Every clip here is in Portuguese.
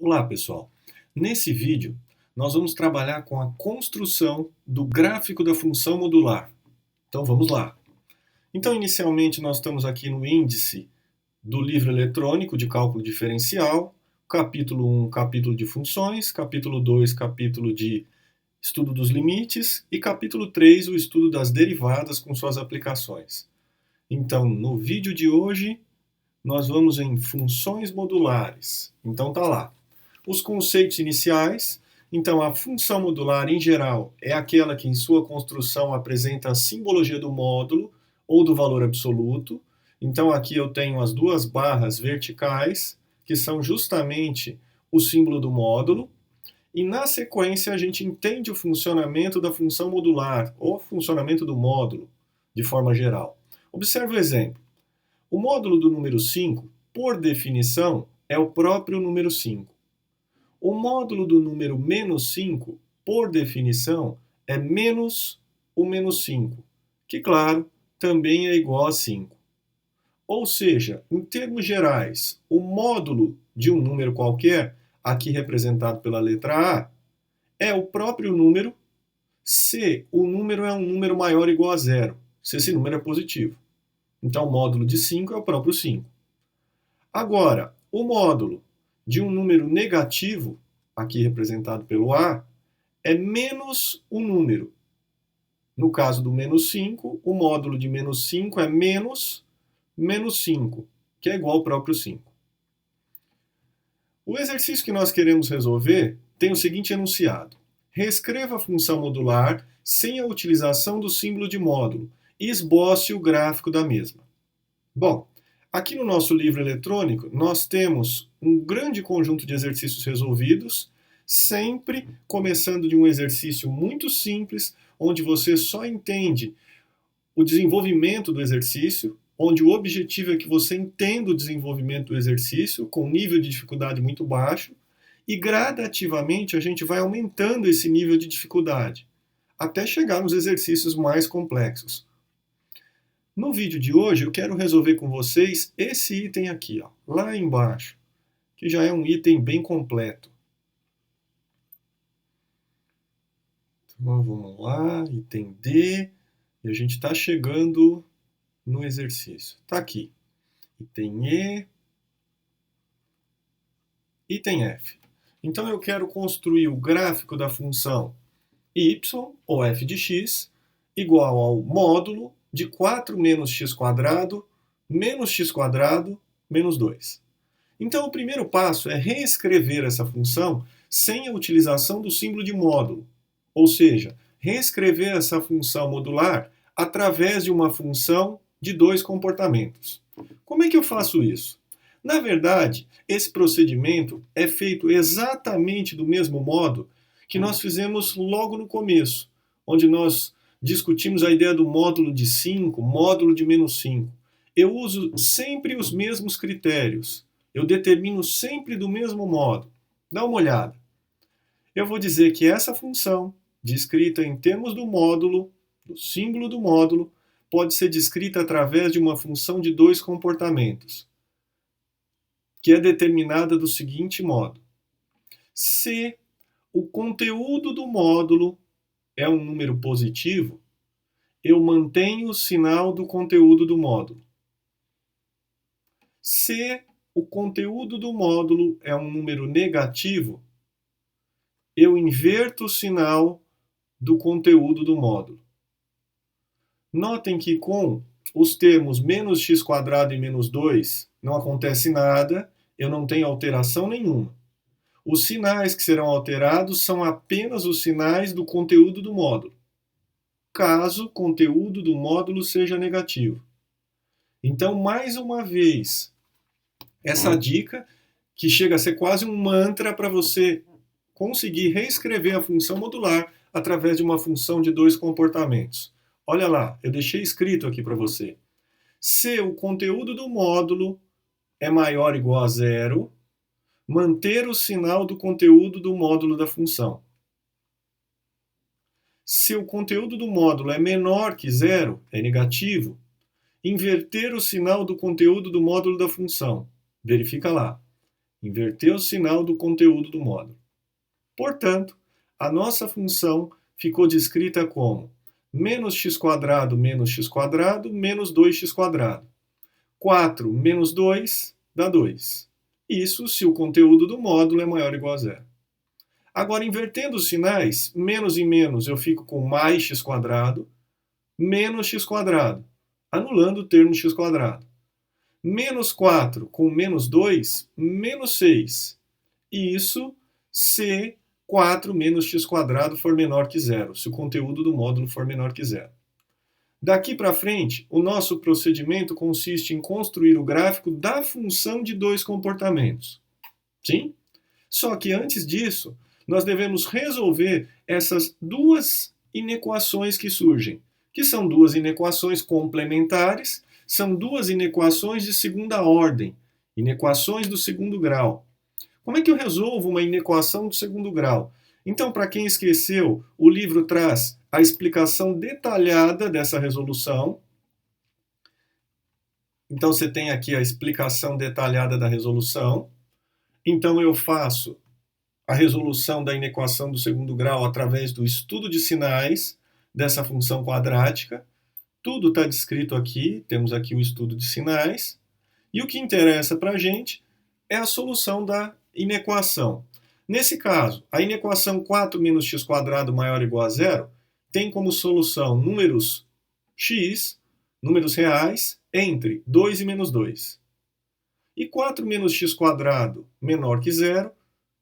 Olá, pessoal. Nesse vídeo, nós vamos trabalhar com a construção do gráfico da função modular. Então, vamos lá. Então, inicialmente, nós estamos aqui no índice do livro eletrônico de cálculo diferencial, capítulo 1, capítulo de funções, capítulo 2, capítulo de estudo dos limites e capítulo 3, o estudo das derivadas com suas aplicações. Então, no vídeo de hoje, nós vamos em funções modulares. Então, tá lá. Os conceitos iniciais. Então, a função modular, em geral, é aquela que, em sua construção, apresenta a simbologia do módulo ou do valor absoluto. Então, aqui eu tenho as duas barras verticais, que são justamente o símbolo do módulo. E, na sequência, a gente entende o funcionamento da função modular, ou funcionamento do módulo, de forma geral. Observe o exemplo. O módulo do número 5, por definição, é o próprio número 5. O módulo do número menos 5, por definição, é menos o menos 5, que, claro, também é igual a 5. Ou seja, em termos gerais, o módulo de um número qualquer, aqui representado pela letra A, é o próprio número se o número é um número maior ou igual a zero, se esse número é positivo. Então, o módulo de 5 é o próprio 5. Agora, o módulo de um número negativo, aqui representado pelo A, é menos o número. No caso do menos 5, o módulo de menos 5 é menos 5, que é igual ao próprio 5. O exercício que nós queremos resolver tem o seguinte enunciado. Reescreva a função modular sem a utilização do símbolo de módulo e esboce o gráfico da mesma. Bom, aqui no nosso livro eletrônico, nós temos um grande conjunto de exercícios resolvidos, sempre começando de um exercício muito simples, onde você só entende o desenvolvimento do exercício, onde o objetivo é que você entenda o desenvolvimento do exercício com nível de dificuldade muito baixo, e gradativamente a gente vai aumentando esse nível de dificuldade, até chegar nos exercícios mais complexos. No vídeo de hoje eu quero resolver com vocês esse item aqui, ó, lá embaixo, que já é um item bem completo. Então vamos lá, item D, e a gente está chegando no exercício. Está aqui, item E, item F. Então eu quero construir o gráfico da função y, ou f de x, igual ao módulo de 4 menos x² menos 2. Então, o primeiro passo é reescrever essa função sem a utilização do símbolo de módulo, ou seja, reescrever essa função modular através de uma função de dois comportamentos. Como é que eu faço isso? Na verdade, esse procedimento é feito exatamente do mesmo modo que nós fizemos logo no começo, onde nós discutimos a ideia do módulo de 5, módulo de menos 5. Eu uso sempre os mesmos critérios. Eu determino sempre do mesmo modo. Dá uma olhada. Eu vou dizer que essa função, descrita em termos do módulo, do símbolo do módulo, pode ser descrita através de uma função de dois comportamentos, que é determinada do seguinte modo. Se o conteúdo do módulo é um número positivo, eu mantenho o sinal do conteúdo do módulo. Se o conteúdo do módulo é um número negativo, eu inverto o sinal do conteúdo do módulo. Notem que com os termos menos x² e menos 2 não acontece nada, eu não tenho alteração nenhuma. Os sinais que serão alterados são apenas os sinais do conteúdo do módulo, caso o conteúdo do módulo seja negativo. Então, mais uma vez, essa dica, que chega a ser quase um mantra para você conseguir reescrever a função modular através de uma função de dois comportamentos. Olha lá, eu deixei escrito aqui para você. Se o conteúdo do módulo é maior ou igual a zero, manter o sinal do conteúdo do módulo da função. Se o conteúdo do módulo é menor que zero, é negativo, inverter o sinal do conteúdo do módulo da função. Verifica lá. Inverter o sinal do conteúdo do módulo. Portanto, a nossa função ficou descrita como menos x² menos x² menos 2x². 4 menos 2 dá 2. Isso se o conteúdo do módulo é maior ou igual a zero. Agora, invertendo os sinais, menos e menos eu fico com mais x², menos x², anulando o termo x². Menos 4 com menos 2, menos 6. E isso se 4 menos x² for menor que zero, se o conteúdo do módulo for menor que zero. Daqui para frente, o nosso procedimento consiste em construir o gráfico da função de dois comportamentos. Sim? Só que antes disso, nós devemos resolver essas duas inequações que surgem, que são duas inequações complementares, são duas inequações de segunda ordem, inequações do segundo grau. Como é que eu resolvo uma inequação do segundo grau? Então, para quem esqueceu, o livro traz a explicação detalhada dessa resolução. Então, você tem aqui a explicação detalhada da resolução. Então, eu faço a resolução da inequação do segundo grau através do estudo de sinais dessa função quadrática. Tudo está descrito aqui, temos aqui o estudo de sinais. E o que interessa para a gente é a solução da inequação. Nesse caso, a inequação 4 menos x² maior ou igual a zero tem como solução números x, números reais, entre 2 e menos 2. E 4 menos x² menor que zero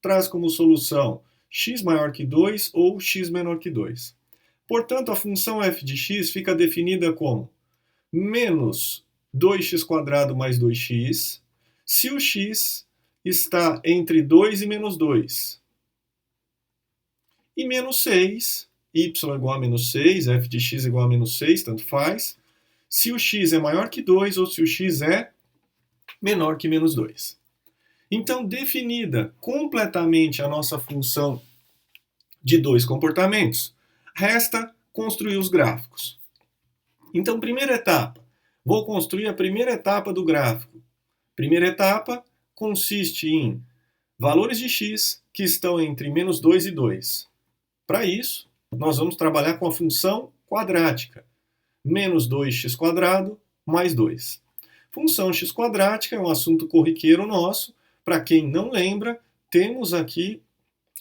traz como solução x maior que 2 ou x menor que 2. Portanto, a função f de x fica definida como menos 2x² mais 2x, se o x está entre 2 e menos 2. E menos 6, y igual a menos 6, f de x igual a menos 6, tanto faz, se o x é maior que 2 ou se o x é menor que menos 2. Então, definida completamente a nossa função de dois comportamentos, resta construir os gráficos. Então, primeira etapa, vou construir a primeira etapa do gráfico. Primeira etapa consiste em valores de x que estão entre menos 2 e 2. Para isso, nós vamos trabalhar com a função quadrática, menos 2x² mais 2. Função x quadrática é um assunto corriqueiro nosso. Para quem não lembra, temos aqui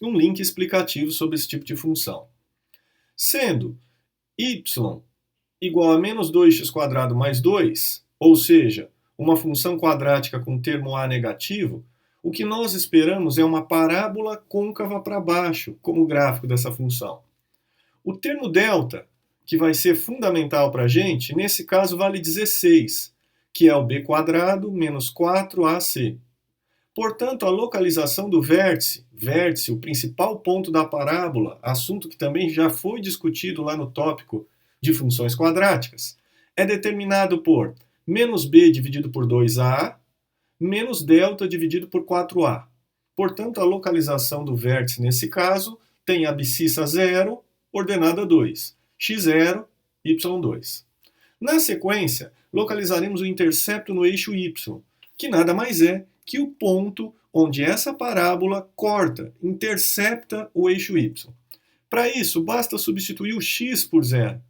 um link explicativo sobre esse tipo de função. Sendo y igual a menos 2x² mais 2, ou seja, uma função quadrática com termo a negativo, o que nós esperamos é uma parábola côncava para baixo, como gráfico dessa função. O termo delta, que vai ser fundamental para a gente, nesse caso vale 16, que é o b² menos 4ac. Portanto, a localização do vértice, o principal ponto da parábola, assunto que também já foi discutido lá no tópico de funções quadráticas, é determinado por menos b dividido por 2a, menos delta dividido por 4a. Portanto, a localização do vértice, nesse caso, tem a abscissa 0, ordenada 2, x0, y2. Na sequência, localizaremos o intercepto no eixo y, que nada mais é que o ponto onde essa parábola corta, intercepta o eixo y. Para isso, basta substituir o x por zero.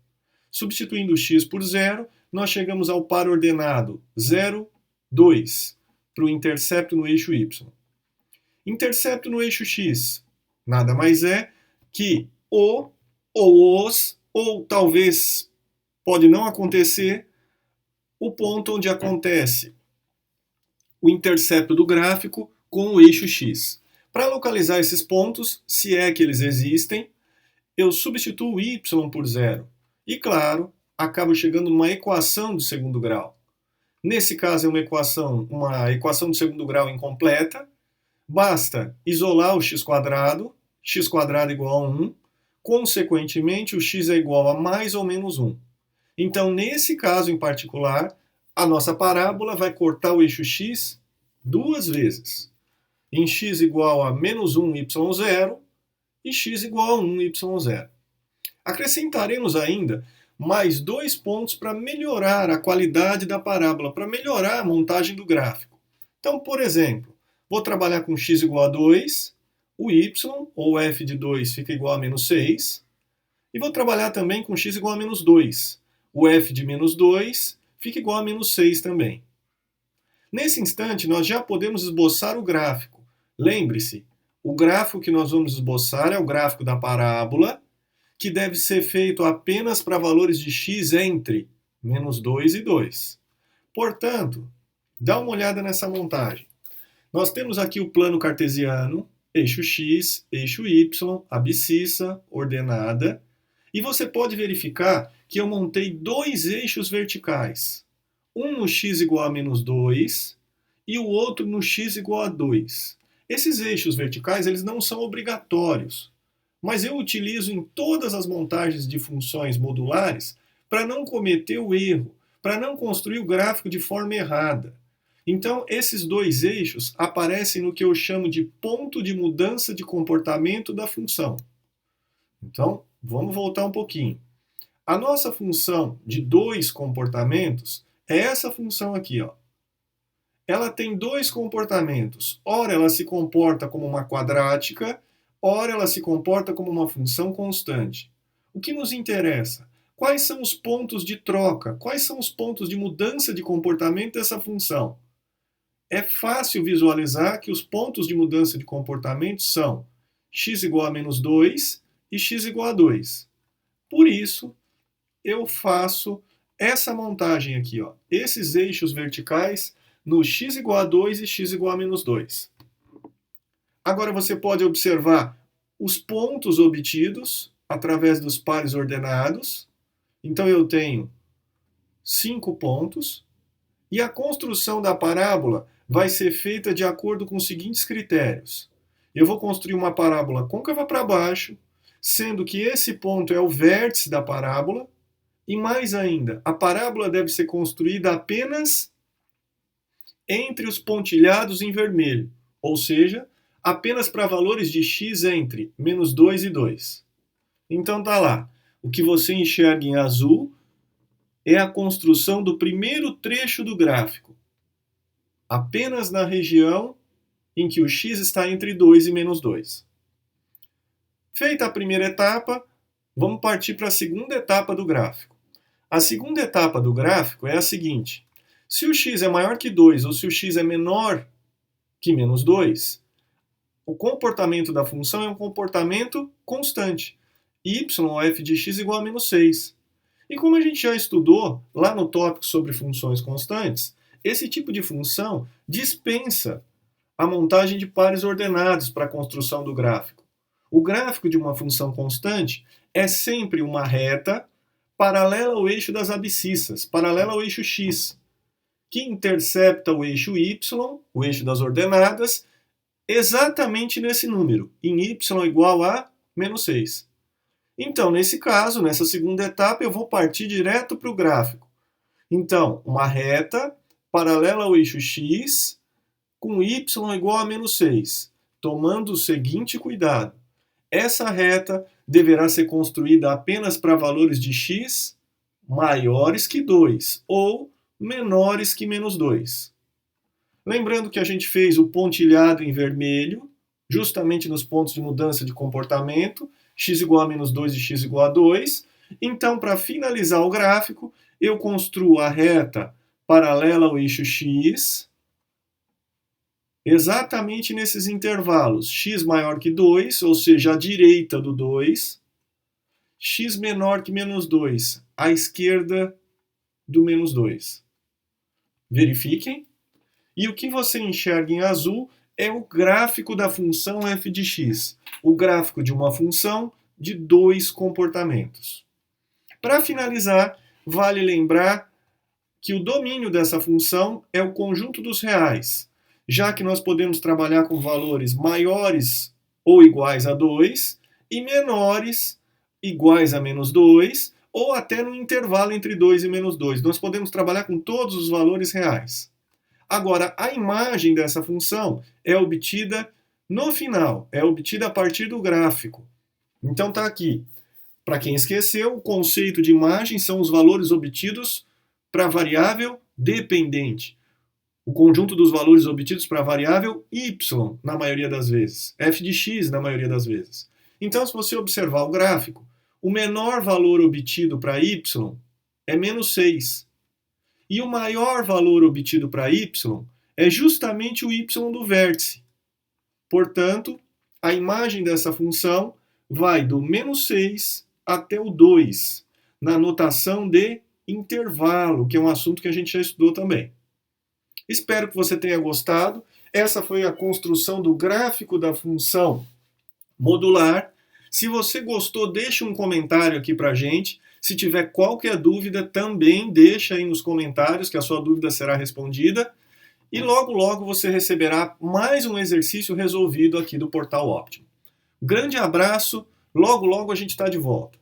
Substituindo o x por zero, nós chegamos ao par ordenado 0, 2, para o intercepto no eixo y. Intercepto no eixo x nada mais é que o, ou os, ou talvez pode não acontecer, o ponto onde acontece o intercepto do gráfico com o eixo x. Para localizar esses pontos, se é que eles existem, eu substituo y por zero. E, claro, acabo chegando numa equação de segundo grau. Nesse caso, é uma equação de segundo grau incompleta. Basta isolar o x² igual a 1. Consequentemente, o x é igual a mais ou menos 1. Então, nesse caso em particular, a nossa parábola vai cortar o eixo x duas vezes. Em x igual a menos 1, y0 e x igual a 1, y0. Acrescentaremos ainda mais dois pontos para melhorar a qualidade da parábola, para melhorar a montagem do gráfico. Então, por exemplo, Vou trabalhar com x igual a 2, o y, ou f de 2, fica igual a menos 6. E vou trabalhar também com x igual a menos 2. O f de menos 2 fica igual a menos 6 também. Nesse instante, nós já podemos esboçar o gráfico. Lembre-se, o gráfico que nós vamos esboçar é o gráfico da parábola, que deve ser feito apenas para valores de x entre menos 2 e 2. Portanto, dá uma olhada nessa montagem. Nós temos aqui o plano cartesiano, eixo x, eixo y, abscissa, ordenada, e você pode verificar que eu montei dois eixos verticais. Um no x igual a menos 2 e o outro no x igual a 2. Esses eixos verticais eles não são obrigatórios, mas eu utilizo em todas as montagens de funções modulares para não cometer o erro, para não construir o gráfico de forma errada. Então, esses dois eixos aparecem no que eu chamo de ponto de mudança de comportamento da função. Então, vamos voltar um pouquinho. A nossa função de dois comportamentos é essa função aqui, ó. Ela tem dois comportamentos. Ora ela se comporta como uma quadrática, ora ela se comporta como uma função constante. O que nos interessa? Quais são os pontos de troca? Quais são os pontos de mudança de comportamento dessa função? É fácil visualizar que os pontos de mudança de comportamento são x igual a menos 2 e x igual a 2. Por isso, eu faço essa montagem aqui, ó, esses eixos verticais no x igual a 2 e x igual a menos 2. Agora você pode observar os pontos obtidos através dos pares ordenados. Então eu tenho 5 pontos. E a construção da parábola vai ser feita de acordo com os seguintes critérios. Eu vou construir uma parábola côncava para baixo, sendo que esse ponto é o vértice da parábola, e mais ainda, a parábola deve ser construída apenas entre os pontilhados em vermelho, ou seja, apenas para valores de x entre menos 2 e 2. Então tá lá, o que você enxerga em azul é a construção do primeiro trecho do gráfico, apenas na região em que o x está entre 2 e menos 2. Feita a primeira etapa, vamos partir para a segunda etapa do gráfico. A segunda etapa do gráfico é a seguinte: se o x é maior que 2 ou se o x é menor que menos 2, o comportamento da função é um comportamento constante. Y ou f de x igual a menos 6. E como a gente já estudou lá no tópico sobre funções constantes, esse tipo de função dispensa a montagem de pares ordenados para a construção do gráfico. O gráfico de uma função constante é sempre uma reta paralela ao eixo das abscissas, paralela ao eixo x, que intercepta o eixo y, o eixo das ordenadas, exatamente nesse número, em y igual a menos 6. Então, nesse caso, nessa segunda etapa, eu vou partir direto para o gráfico. Então, uma reta paralela ao eixo x com y igual a menos 6, tomando o seguinte cuidado. Essa reta deverá ser construída apenas para valores de x maiores que 2 ou menores que menos 2. Lembrando que a gente fez o pontilhado em vermelho, justamente nos pontos de mudança de comportamento, x igual a menos 2 e x igual a 2. Então, para finalizar o gráfico, eu construo a reta paralela ao eixo x, exatamente nesses intervalos, x maior que 2, ou seja, à direita do 2, x menor que menos 2, à esquerda do menos 2. Verifiquem. E o que você enxerga em azul é o gráfico da função f de x, o gráfico de uma função de dois comportamentos. Para finalizar, vale lembrar que o domínio dessa função é o conjunto dos reais, já que nós podemos trabalhar com valores maiores ou iguais a 2 e menores iguais a menos 2, ou até no intervalo entre 2 e menos 2. Nós podemos trabalhar com todos os valores reais. Agora, a imagem dessa função é obtida no final, é obtida a partir do gráfico. Então está aqui. Para quem esqueceu, o conceito de imagem são os valores obtidos para a variável dependente. o conjunto dos valores obtidos para a variável y, na maioria das vezes, f de x na maioria das vezes. Então, se você observar o gráfico, o menor valor obtido para y é menos 6. E o maior valor obtido para y é justamente o y do vértice. Portanto, a imagem dessa função vai do menos 6 até o 2, na notação de intervalo, que é um assunto que a gente já estudou também. Espero que você tenha gostado. Essa foi a construção do gráfico da função modular. Se você gostou, deixe um comentário aqui para a gente. Se tiver qualquer dúvida, também deixa aí nos comentários, que a sua dúvida será respondida. E logo, logo você receberá mais um exercício resolvido aqui do Portal Optimo. Grande abraço, logo, logo a gente está de volta.